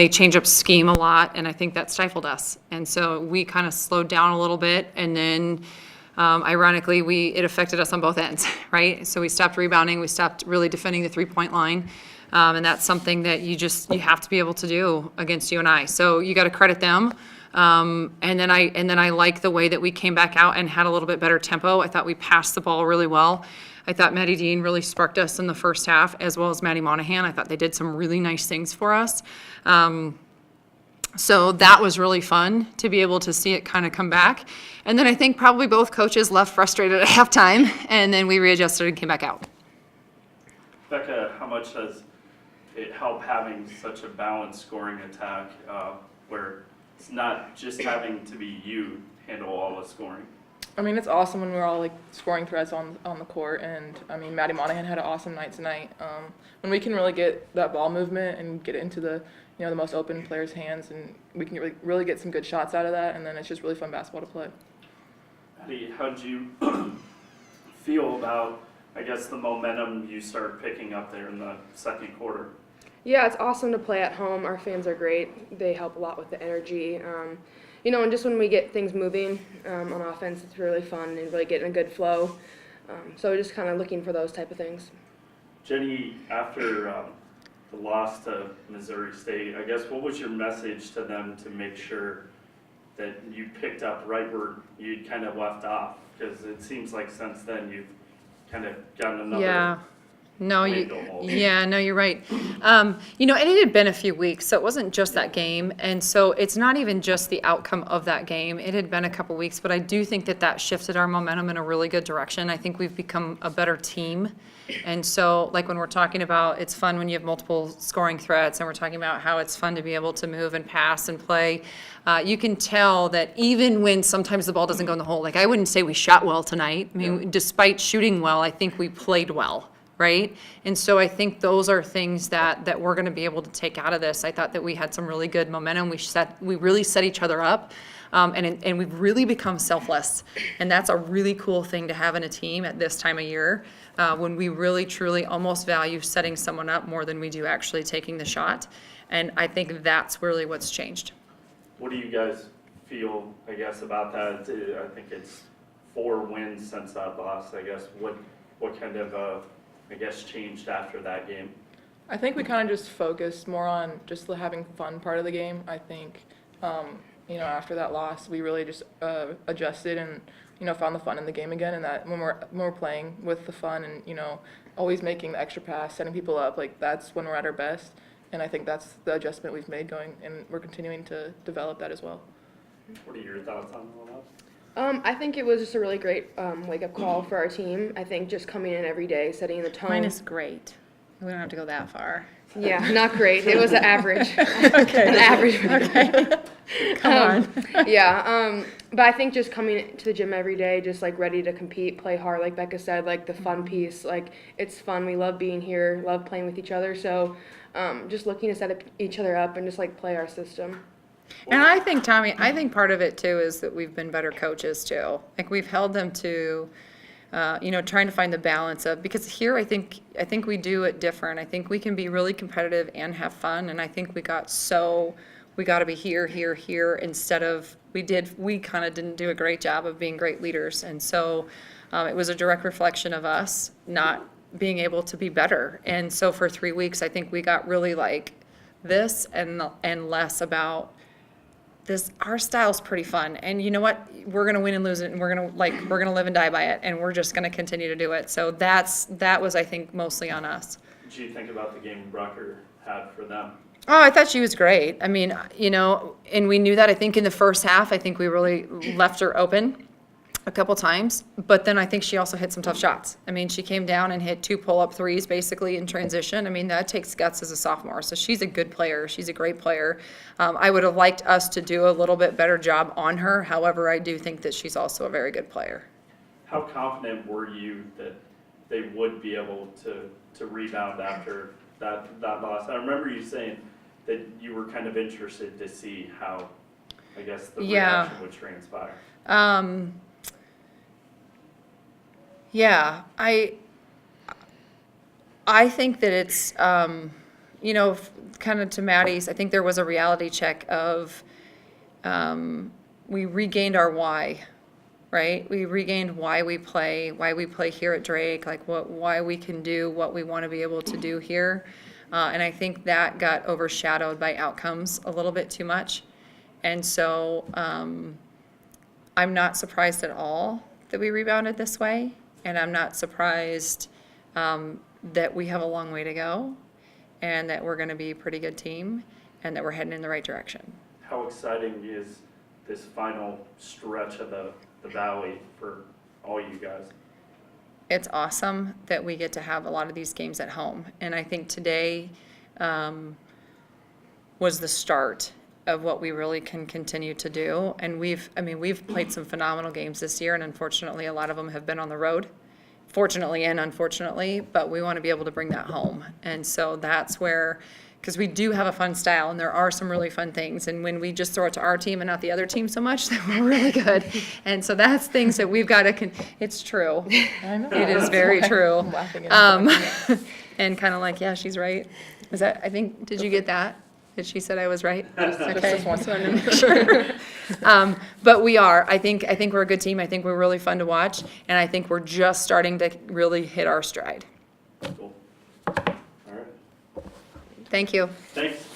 they change up scheme a lot, and I think that stifled us. And so we kind of slowed down a little bit, and then ironically, it affected us on both ends, right? So we stopped rebounding, we stopped really defending the three-point line, and that's something that you have to be able to do against UNI. So you got to credit them. And then I like the way that we came back out and had a little bit better tempo. I thought we passed the ball really well. I thought Maddie Dean really sparked us in the first half, as well as Maddie Monahan. I thought they did some really nice things for us. So that was really fun to be able to see it kind of come back. And then I think probably both coaches left frustrated at halftime, and then we readjusted and came back out. Becca, how much does it help having such a balanced scoring attack where it's not just having to be you handle all the scoring? I mean, it's awesome when we're all like scoring threats on the court, and I mean, Maddie Monahan had an awesome night tonight. When we can really get that ball movement and get it into the the most open players' hands, and we can really get some good shots out of that, and then it's just really fun basketball to play. Maddie, how did you feel about, I guess, the momentum you started picking up there in the second quarter? Yeah, it's awesome to play at home. Our fans are great. They help a lot with the energy. And just when we get things moving on offense, it's really fun and really getting a good flow. So just kind of looking for those type of things. Jenny, after the loss to Missouri State, I guess what was your message to them to make sure that you picked up right where you'd kind of left off? Because it seems like since then you've kind of gotten another No, you're right. And it had been a few weeks, so it wasn't just that game. And so it's not even just the outcome of that game. It had been a couple weeks, but I do think that shifted our momentum in a really good direction. I think we've become a better team. And so, like when we're talking about it's fun when you have multiple scoring threats, and we're talking about how it's fun to be able to move and pass and play, you can tell that even when sometimes the ball doesn't go in the hole, like I wouldn't say we shot well tonight. I mean, despite shooting well, I think we played well. Right? And so I think those are things that we're going to be able to take out of this. I thought that we had some really good momentum. We really set each other up, and we've really become selfless. And that's a really cool thing to have in a team at this time of year, when we really, truly almost value setting someone up more than we do actually taking the shot. And I think that's really what's changed. What do you guys feel, I guess, about that? I think it's 4 wins since that loss. I guess what kind of changed after that game? I think we kind of just focused more on just the having fun part of the game. I think, after that loss, we really just adjusted and, found the fun in the game again. And that when we're playing with the fun and, always making the extra pass, setting people up, like that's when we're at our best. And I think that's the adjustment we've made going, and we're continuing to develop that as well. What are your thoughts on all that? I think it was just a really great wake-up call for our team. I think just coming in every day, setting the tone. Mine is great. We don't have to go that far. Yeah, not great. It was an average. Okay. An average. Okay. Come on. Yeah, but I think just coming to the gym every day, just like ready to compete, play hard, like Becca said, like the fun piece, like it's fun. We love being here, love playing with each other. So just looking to set each other up and just like play our system. And I think, Tommy, part of it too is that we've been better coaches too. Like we've held them to, trying to find the balance of, because here I think we do it different. I think we can be really competitive and have fun. And I think we got to be here instead of, we kind of didn't do a great job of being great leaders. And so it was a direct reflection of us not being able to be better. And so for 3 weeks, I think we got really like this and less about, our style's pretty fun, and you know what? We're gonna win and lose it, and we're gonna live and die by it, and we're just gonna continue to do it. So that was, I think, mostly on us. What do you think about the game Rucker had for them? Oh, I thought she was great. I mean, and we knew that. I think in the first half, I think we really left her open a couple times, but then I think she also hit some tough shots. I mean, she came down and hit 2 pull-up threes basically in transition. I mean, that takes guts as a sophomore. So she's a good player. She's a great player. I would have liked us to do a little bit better job on her. However, I do think that she's also a very good player. How confident were you that they would be able to rebound after that loss? I remember you saying that you were kind of interested to see how, I guess, the reaction would transpire. Yeah, I think that it's you know, kind of to Maddie's, I think there was a reality check of, we regained our why, right? We regained why we play here at Drake, like why we can do what we want to be able to do here. And I think that got overshadowed by outcomes a little bit too much. And so, I'm not surprised at all that we rebounded this way. And I'm not surprised, that we have a long way to go and that we're going to be a pretty good team and that we're heading in the right direction. How exciting is this final stretch of the Valley for all you guys? It's awesome that we get to have a lot of these games at home. And I think today was the start of what we really can continue to do. And we've played some phenomenal games this year, and unfortunately, a lot of them have been on the road. Fortunately and unfortunately, but we want to be able to bring that home. And so that's where, because we do have a fun style and there are some really fun things. And when we just throw it to our team and not the other team so much, then we're really good. And so that's things that we've got to, it's true. I know. It is very true. I'm laughing at And kind of like, yeah, she's right. Was that, I think, did you get that? That she said I was right? Okay. Just one Just wanted to make sure. But we are. I think we're a good team. I think we're really fun to watch. And I think we're just starting to really hit our stride. Cool. All right. Thank you. Thanks.